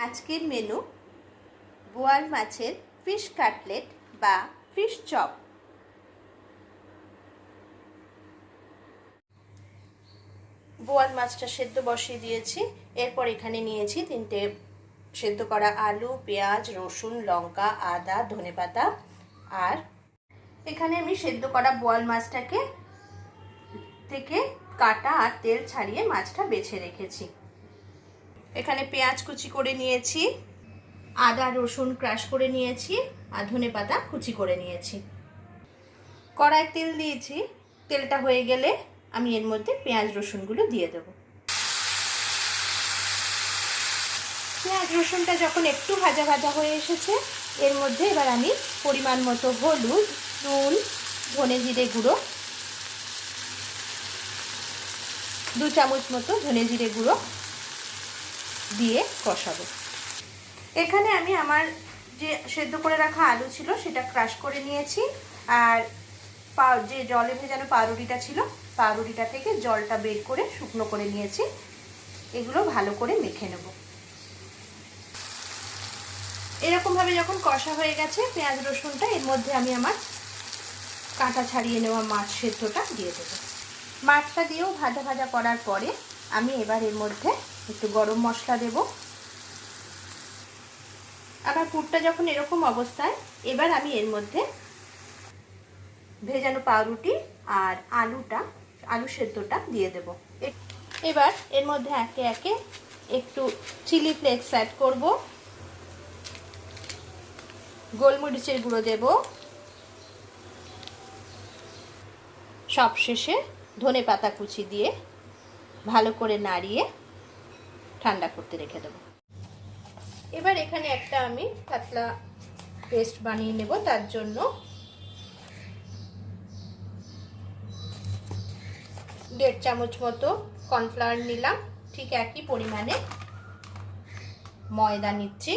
আজকের মেনু বোয়াল মাছের ফিশ কাটলেট বা ফিশ চপ। বোয়াল মাছটা সেদ্ধ বসিয়ে দিয়েছি। এরপর এখানে নিয়েছি 3টে সেদ্ধ করা আলু, পেঁয়াজ, রসুন, লঙ্কা, আদা, ধনেপাতা। আর এখানে আমি সেদ্ধ করা বোয়াল মাছটাকে থেকে কাটা আর তেল ছাড়িয়ে মাছটা বেছে রেখেছি। এখানে পেঁয়াজ কুচি করে নিয়েছি, আদা রসুন ক্রাশ করে নিয়েছি আর ধনেপাতা কুচি করে নিয়েছি। কড়ায় তেল দিয়েছি, তেলটা হয়ে গেলে আমি এর মধ্যে পেঁয়াজ রসুনগুলো দিয়ে দেব। পেঁয়াজ রসুনটা যখন একটু ভাজা ভাজা হয়ে এসেছে, এর মধ্যে এবার আমি পরিমাণ মতো হলুদ, নুন, ধনে জিরে গুঁড়ো, 2 চামচ মতো ধনে জিরে গুঁড়ো দিয়ে কষাবো। এখানে আমি আমার যে সেদ্ধ করে রাখা আলু ছিল সেটা ক্রাশ করে নিয়েছি, আর যে জলে ভেজানো পাউরুটিটা ছিল পাউরুটিটা থেকে জলটা বের করে শুকনো করে নিয়েছি। এগুলো ভালো করে মেখে নেব। এরকমভাবে যখন কষা হয়ে গেছে পেঁয়াজ রসুনটা, এর মধ্যে আমি আমার কাঁটা ছাড়িয়ে নেওয়া মাছ সেদ্ধটা দিয়ে দেবো। মাছটা দিয়েও ভাজা ভাজা করার পরে আমি এবার এর মধ্যে একটু গরম মশলা দেব। আমার পুরটা যখন এরকম অবস্থায়, এবার আমি এর মধ্যে ভেজানো পাউরুটি আর আলু সেদ্ধটা দিয়ে দেব। এবার এর মধ্যে একে একে একটু চিলি ফ্লেক্স অ্যাড করব, গোলমরিচের গুঁড়ো দেব, সবশেষে ধনেপাতা কুচি দিয়ে ভালো করে নাড়িয়ে ঠান্ডা করতে রেখে দেব। এবার এখানে একটা আমি পাতলা পেস্ট বানিয়ে নেব। তার জন্য 1.5 চামচ মতো কর্নফ্লাওয়ার নিলাম, ঠিক একই পরিমাণে ময়দা নিচ্ছি,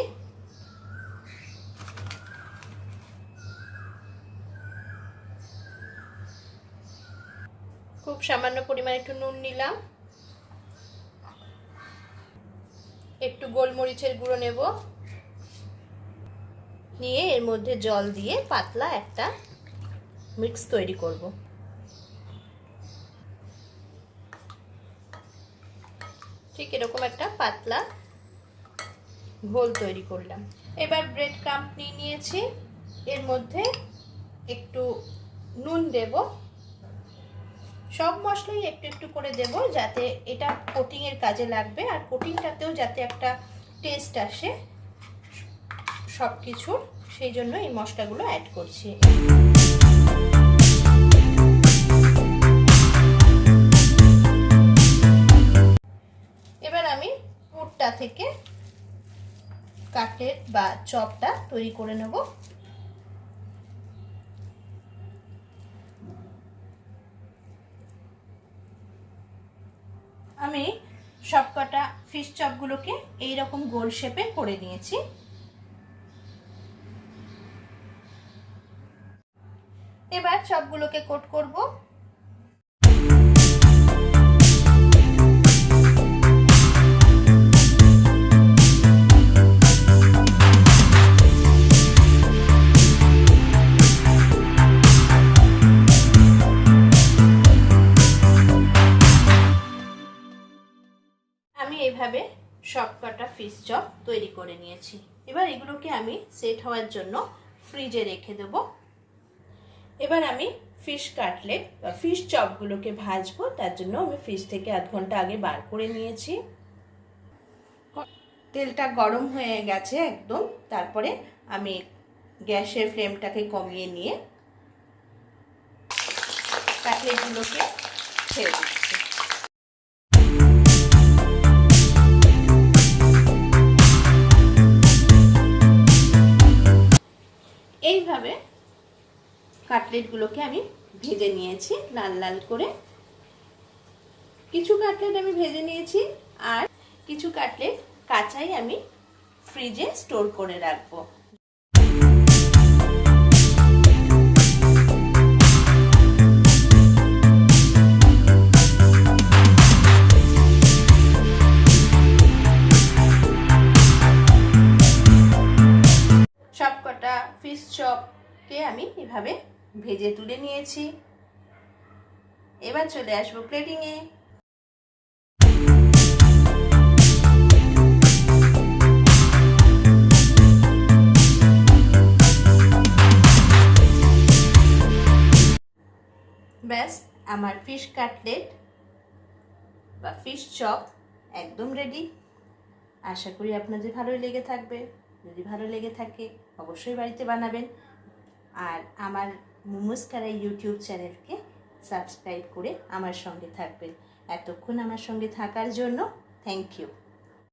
খুব সামান্য পরিমাণে একটু নুন নিলাম, একটু গোলমরিচের গুঁড়ো নেব, নিয়ে এর মধ্যে জল দিয়ে পাতলা একটা মিক্স তৈরি করব। ঠিক এরকম একটা পাতলা ঘোল তৈরি করলাম। এবার ব্রেড ক্রাম্ব নিয়েছি, এর মধ্যে একটু নুন দেব, সব মশলাই একটু একটু করে দেব যাতে এটা কোটিংয়ের কাজে লাগবে, আর কোটিংটাতেও যাতে একটা টেস্ট আসে সব কিছুর, সেই জন্য এই মশলাগুলো অ্যাড করছি। এবার আমি পুরটা থেকে কাটলেট বা চপটা তৈরি করে নেব। আমি সবকটা ফিশ চপগুলোকে এইরকম গোল শেপে করে নিয়েছি। এবার চপগুলোকে কোট করব। আমি এইভাবে সবকটা ফিশ চপ তৈরি করে নিয়েছি। এবার এগুলোকে আমি সেট হওয়ার জন্য ফ্রিজে রেখে দেব। এবার আমি ফিশ কাটলেট বা ফিশ চপগুলোকে ভাজবো। তার জন্য আমি ফ্রিজ থেকে আধ ঘন্টা আগে বার করে নিয়েছি। তেলটা গরম হয়ে গেছে একদম। তারপরে আমি গ্যাসের ফ্লেমটাকে কমিয়ে নিয়ে কাটলেটগুলোকে ছেড়ে দিচ্ছি। এইভাবে কাটলেটগুলোকে আমি ভেজে নিয়েছি লাল লাল করে। কিছু কাটলেট আমি ভেজে নিয়েছি, আর কিছু কাটলেট কাঁচাই আমি ফ্রিজে স্টোর করে রাখবো। ফিশ চপকে আমি এভাবে ভেজে তুলে নিয়েছি। এবার চলে আসবো প্লেটিংয়ে। ব্যাস, আমার ফিশ কাটলেট বা ফিশ চপ একদম রেডি। আশা করি আপনাদের ভালোই লেগে থাকবে। যদি ভালো লেগে থাকে অবশ্যই বাড়িতে বানাবেন। আর আমার মোমোস কারাই ইউটিউব চ্যানেলকে সাবস্ক্রাইব করে আমার সঙ্গে থাকবেন। এতক্ষণ আমার সঙ্গে থাকার জন্য থ্যাংক ইউ।